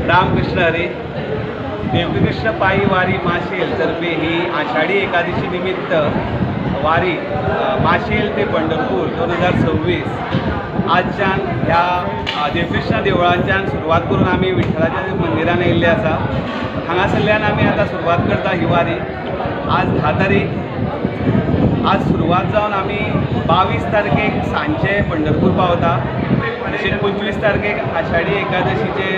रामकृष्ण हरी. देवकीकृष्ण पायी वारी माशेल तर्फे ही आषाढी एकादशी निमित्त वारी माशेल ते पंढरपूर 2026 आजच्यान ह्या देवकृष्ण देवळांच्यान सुरवात करून आमी विठ्ठलाच्या मंदिरान येयल्ले आसा. हांगासरल्यान आमी आतां सुरवात करता ही वारी. आज 10 तारीख. आज सुरवात जावन आमी 22 तारखेक सांजचे पंढरपूर पावता. तशेंच 25 तारखेक आषाढी एकादशीचे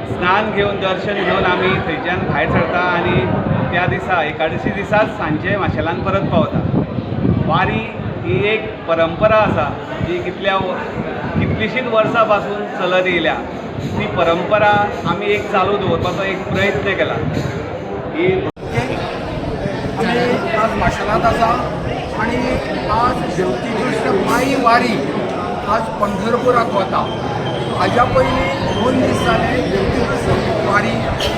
स्नान घेवन दर्शन घेवन आमी थंयच्यान भायर सरता आनी त्या दिसा एकादशी दिसाच सांजचे माशेलान परत पावता. वारी ही एक परंपरा आसा जी कितलीशींच वर्सां पासून चलत येयल्या. ती परंपरा आमी एक चालू दवरपाचो एक प्रयत्न केला. ही आज माशेलांत आसा आनी आज देवकीकृष्ण पायी वारी आज पंढरपुराक वता. हाज्या पयलीं 2 दीस जाले देवकीकृष्ण वारी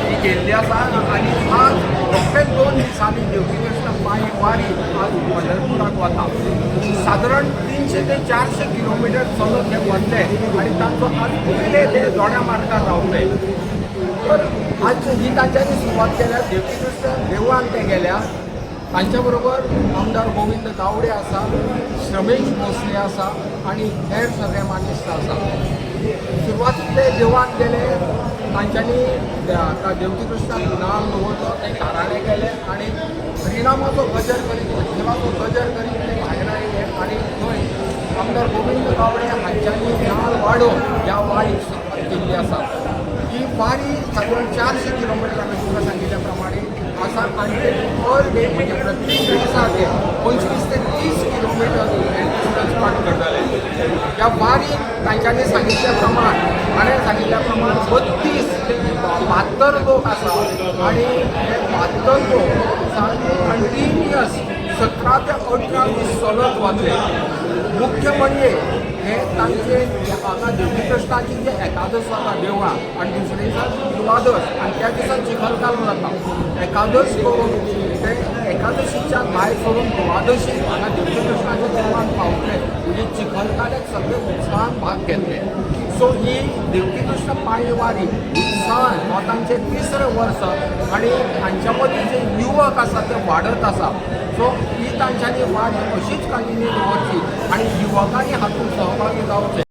ही केल्ली आसा आनी आज रोखडेच 2 दिसांनी देवकीकृष्ण पायी वारी आज पंढरपुराक वता. सादारण 300 ते 400 किलोमिटर चलत हे वतले आनी तांचो आज पयले ते जोड्या मार्गार रावले. तर आज ही तांच्यांनी सुरवात केल्या. देवकीकृष्ण देवळान ते गेल्या. तांच्या बरोबर आमदार गोविंद गावडे आसा, श्रमेश भोसले आसा आनी हेर सगळे मानेस्त आसा. सुरवातीक ते देवळांत गेले. तांच्यांनी देवकीकृष्णाक नाम दवरलो. ते घराणे गेले आनी हरिनामाचो गजर करीत विठ्ठलाचो गजर करीत ते भायर आयले आनी थंय आमदार गोविंद गावडे हांच्यांनी नाल वाडोवन ह्या वारीक सुरवात केल्ली आसा. ही वारी साधारण 400 किलोमिटर हांवें तुमकां सांगिल्ल्या प्रमाणे आसा आनी ते पर डे म्हणजे प्रत्येक दिसा ते 25 ते 30 किलोमिटर हे डिस्टन्स कट करतले. ह्या वारीक तांच्यांनी सांगिल्ल्या प्रमाण हांवें सांगिल्ल्या प्रमाण 32 ते 72 लोक आसा आनी हे 72 लोक सारके कंटिन्युअस 17 ते 18 दीस चलत वतले. मुख्य म्हणजे हे तांचे हांगा देवकीकृष्णाची जे एकादश जाता देवळां आनी दुसरे दिसा द्वादश आनी त्या दिसा चिखलकालो जाता. एकादश करून ते एकादशीच्या भायर सरून द्वादशी हांगा देवकीकृष्णाच्या देवळान पावले म्हणजे चिखलकाल्याक सगळे उत्साहान भाग घेतले. सो ही देवकीकृष्ण पायी वारी उत्साहान हो तांचे 3रे वर्स आनी हांच्या मदीं जे युवक आसा ते वाडत आसा. सो ही तांच्यांनी वारी अशीच कंटिन्यू दवरची आनी युवकांनी हातूंत सहभागी जावचे.